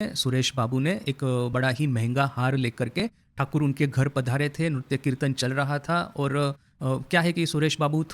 सुरेश बाबू ने एक बड़ा ही महंगा हार लेकर के ठाकुर उनके घर पधारे थे। नृत्य कीर्तन चल रहा था और क्या है कि सुरेश बाबू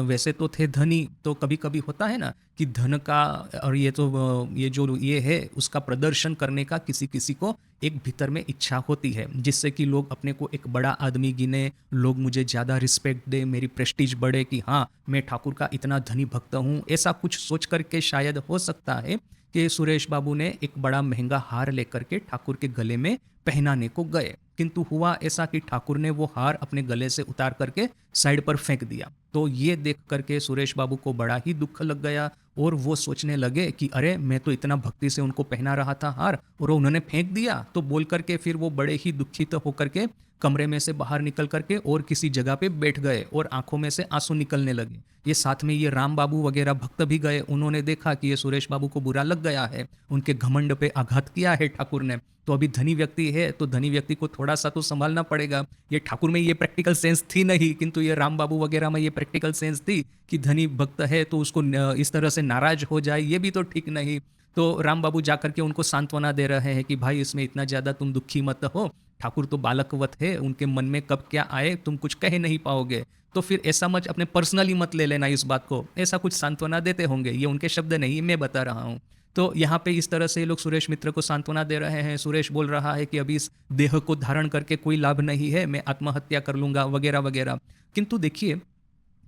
वैसे तो थे धनी, तो कभी कभी होता है ना कि धन का और ये तो ये जो ये है उसका प्रदर्शन करने का किसी किसी को एक भीतर में इच्छा होती है, जिससे कि लोग अपने को एक बड़ा आदमी गिने, लोग मुझे ज़्यादा रिस्पेक्ट दे, मेरी प्रेस्टीज बढ़े कि हाँ मैं ठाकुर का इतना धनी भक्त हूँ। ऐसा कुछ सोच करके शायद हो सकता है कि सुरेश बाबू ने एक बड़ा महंगा हार लेकर के ठाकुर के गले में पहनाने को गए, किंतु हुआ ऐसा कि ठाकुर ने वो हार अपने गले से उतार करके साइड पर फेंक दिया। तो ये देख करके सुरेश बाबू को बड़ा ही दुख लग गया और वो सोचने लगे कि अरे मैं तो इतना भक्ति से उनको पहना रहा था हार और उन्होंने फेंक दिया। तो बोल करके फिर वो बड़े ही दुखित होकर के कमरे में से बाहर निकल करके और किसी जगह पे बैठ गए और आंखों में से आंसू निकलने लगे। ये साथ में ये राम बाबू वगैरह भक्त भी गए, उन्होंने देखा कि ये सुरेश बाबू को बुरा लग गया है, उनके घमंड पे आघात किया है ठाकुर ने। तो अभी धनी व्यक्ति है तो धनी व्यक्ति को थोड़ा सा तो संभालना पड़ेगा। ये ठाकुर में ये प्रैक्टिकल सेंस थी नहीं, किंतु ये राम बाबू वगैरह में ये प्रैक्टिकल सेंस थी कि धनी भक्त है तो उसको इस तरह से नाराज हो जाए, ये भी तो ठीक नहीं। तो राम बाबू जाकर के उनको सांत्वना दे रहे हैं कि भाई इसमें इतना ज़्यादा तुम दुखी मत हो, ठाकुर तो बालकवत है, उनके मन में कब क्या आए तुम कुछ कह नहीं पाओगे। तो फिर ऐसा मत अपने पर्सनली मत ले लेना इस बात को, ऐसा कुछ सांत्वना देते होंगे, ये उनके शब्द नहीं मैं बता रहा हूँ। तो यहाँ पे इस तरह से ये लोग सुरेश मित्र को सांत्वना दे रहे हैं। सुरेश बोल रहा है कि अभी इस देह को धारण करके कोई लाभ नहीं है, मैं आत्महत्या कर लूंगा वगैरह वगैरह। किंतु देखिए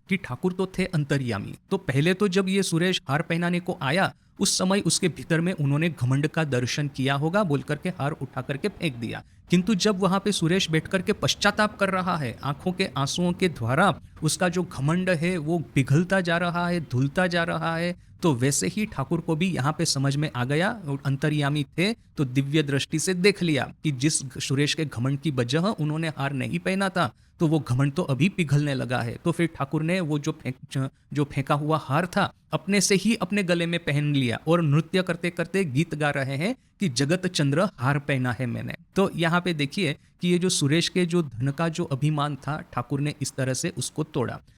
कि ठाकुर तो थे अंतर्यामी, तो पहले तो जब ये सुरेश हार पहनाने को आया उस समय उसके भीतर में उन्होंने घमंड का दर्शन किया होगा, बोल करके हार उठा करके फेंक दिया। किंतु जब वहां पे सुरेश बैठ करके पश्चाताप कर रहा है, आंखों के आंसुओं के द्वारा उसका जो घमंड है वो पिघलता जा रहा है, धुलता जा रहा है, तो वैसे ही ठाकुर को भी यहाँ पे समझ में आ गया और अंतर्यामी थे तो दिव्य दृष्टि से देख लिया कि जिस सुरेश के घमंड की वजह उन्होंने हार नहीं पहना था तो वो घमंड तो अभी पिघलने लगा है। तो फिर ठाकुर ने वो जो फेंका हुआ हार था अपने से ही अपने गले में पहन लिया और नृत्य करते करते गीत गा रहे हैं कि जगत चंद्र हार पहना है मैंने। तो यहाँ पे देखिए कि ये जो सुरेश के जो धन का जो अभिमान था ठाकुर ने इस तरह से उसको तोड़ा।